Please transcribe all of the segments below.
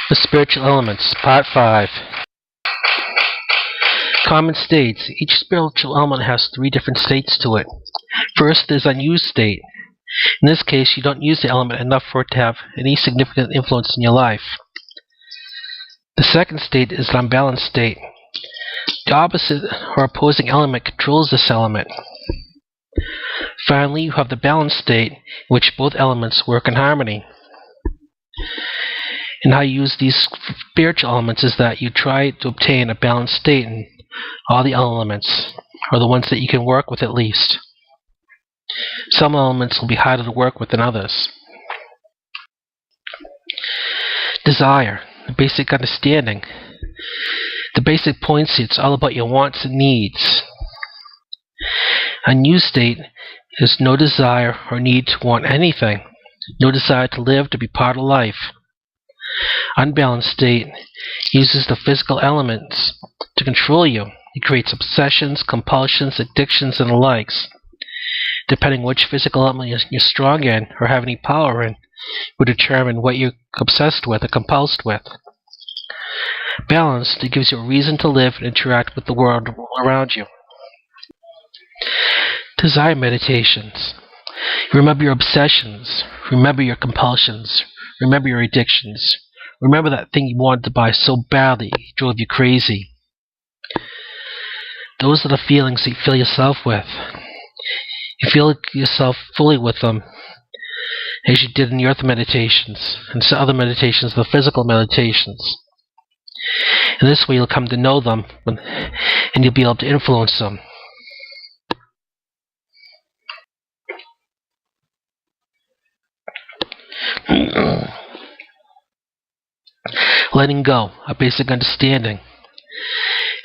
The Spiritual Elements, Part 5. Common states. Each spiritual element has 3 different states to it. First, there's unused state. In this case, you don't use the element enough for it to have any significant influence in your life. The second state is an unbalanced state. The opposite or opposing element controls this element. Finally, you have the balanced state, in which both elements work in harmony. And how you use these spiritual elements is that you try to obtain a balanced state in all the elements, or the ones that you can work with at least. Some elements will be harder to work with than others. Desire, the basic understanding. The basic points here, it's all about your wants and needs. Unused state is no desire or need to want anything. No desire to live, to be part of life. Unbalanced state uses the physical elements to control you. It creates obsessions, compulsions, addictions, and the likes. Depending which physical element you're strong in or have any power in, will determine what you're obsessed with or compulsed with. Balanced, it gives you a reason to live and interact with the world around you. Desire meditations. Remember your obsessions. Remember your compulsions. Remember your addictions. Remember that thing you wanted to buy so badly it drove you crazy. Those are the feelings that you fill yourself with. You feel yourself fully with them, as you did in the earth meditations and some other meditations, the physical meditations. In this way, you'll come to know them, and you'll be able to influence them. Letting go, a basic understanding.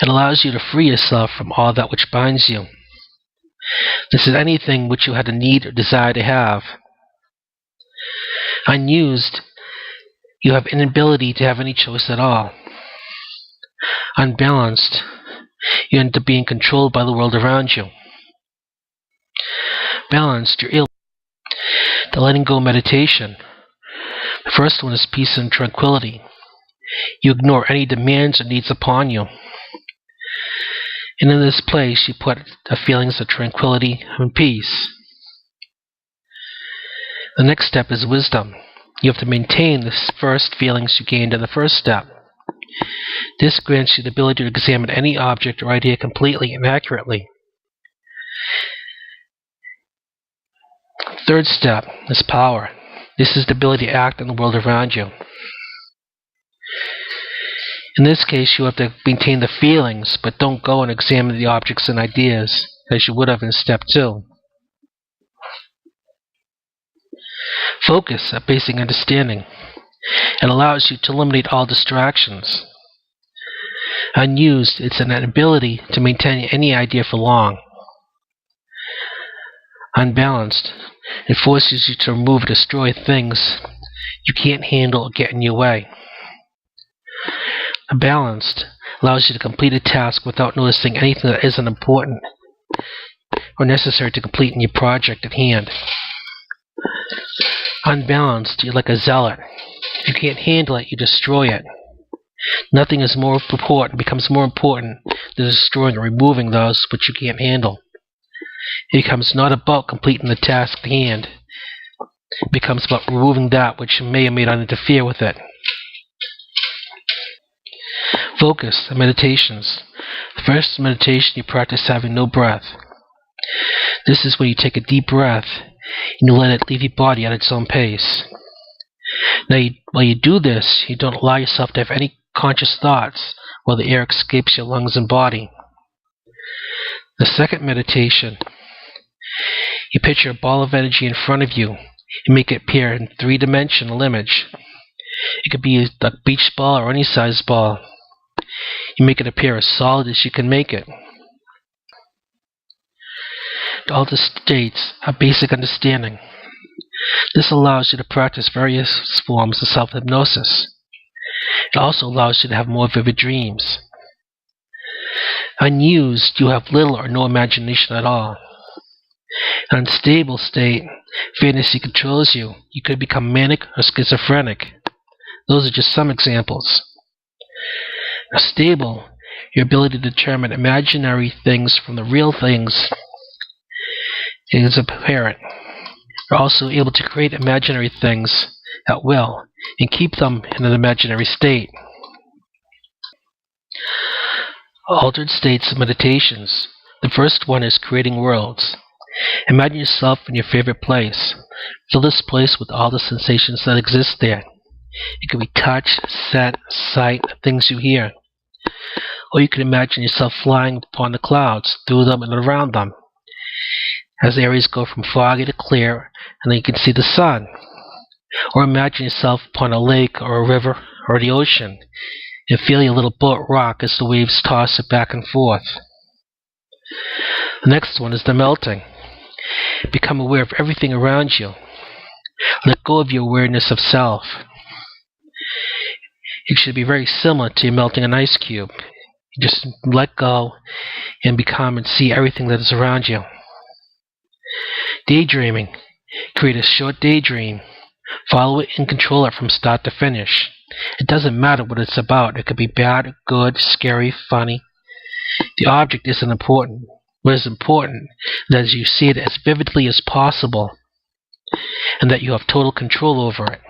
It allows you to free yourself from all that which binds you. This is anything which you had a need or desire to have. Unused, you have inability to have any choice at all. Unbalanced, you end up being controlled by the world around you. Balanced, you're ill. The letting go meditation. The first one is peace and tranquility. You ignore any demands or needs upon you. And in this place, you put the feelings of tranquility and peace. The next step is wisdom. You have to maintain the first feelings you gained in the first step. This grants you the ability to examine any object or idea completely and accurately. Third step is power. This is the ability to act in the world around you. In this case, you have to maintain the feelings, but don't go and examine the objects and ideas as you would have in step 2. Focus, a basic understanding. It allows you to eliminate all distractions. Unused, it's an ability to maintain any idea for long. Unbalanced, it forces you to remove or destroy things you can't handle or get in your way. Balanced allows you to complete a task without noticing anything that isn't important or necessary to complete in your project at hand. Unbalanced, you're like a zealot. If you can't handle it, you destroy it. Nothing is more important, becomes more important than destroying or removing those which you can't handle. It becomes not about completing the task at hand. It becomes about removing that which may or may not interfere with it. Focus, the meditations. The first meditation you practice having no breath. This is when you take a deep breath and you let it leave your body at its own pace. Now, while you do this, you don't allow yourself to have any conscious thoughts while the air escapes your lungs and body. The second meditation, you picture a ball of energy in front of you and make it appear in 3-dimensional image. It could be a beach ball or any size ball. You make it appear as solid as you can make it. All the states have basic understanding. This allows you to practice various forms of self-hypnosis. It also allows you to have more vivid dreams. Unused, you have little or no imagination at all. An unstable state, fantasy controls you. You could become manic or schizophrenic. Those are just some examples. Now, stable, your ability to determine imaginary things from the real things is apparent. You're also able to create imaginary things at will and keep them in an imaginary state. Altered states of meditations. The first one is creating worlds. Imagine yourself in your favorite place. Fill this place with all the sensations that exist there. It could be touch, scent, sight, things you hear. Or you can imagine yourself flying upon the clouds, through them and around them, as areas go from foggy to clear, and then you can see the sun. Or imagine yourself upon a lake or a river or the ocean, and feel your little boat rock as the waves toss it back and forth. The next one is the melting. Become aware of everything around you. Let go of your awareness of self. It should be very similar to melting an ice cube. You just let go and become and see everything that is around you. Daydreaming. Create a short daydream. Follow it and control it from start to finish. It doesn't matter what it's about. It could be bad, good, scary, funny. The object isn't important. What is important is that you see it as vividly as possible and that you have total control over it.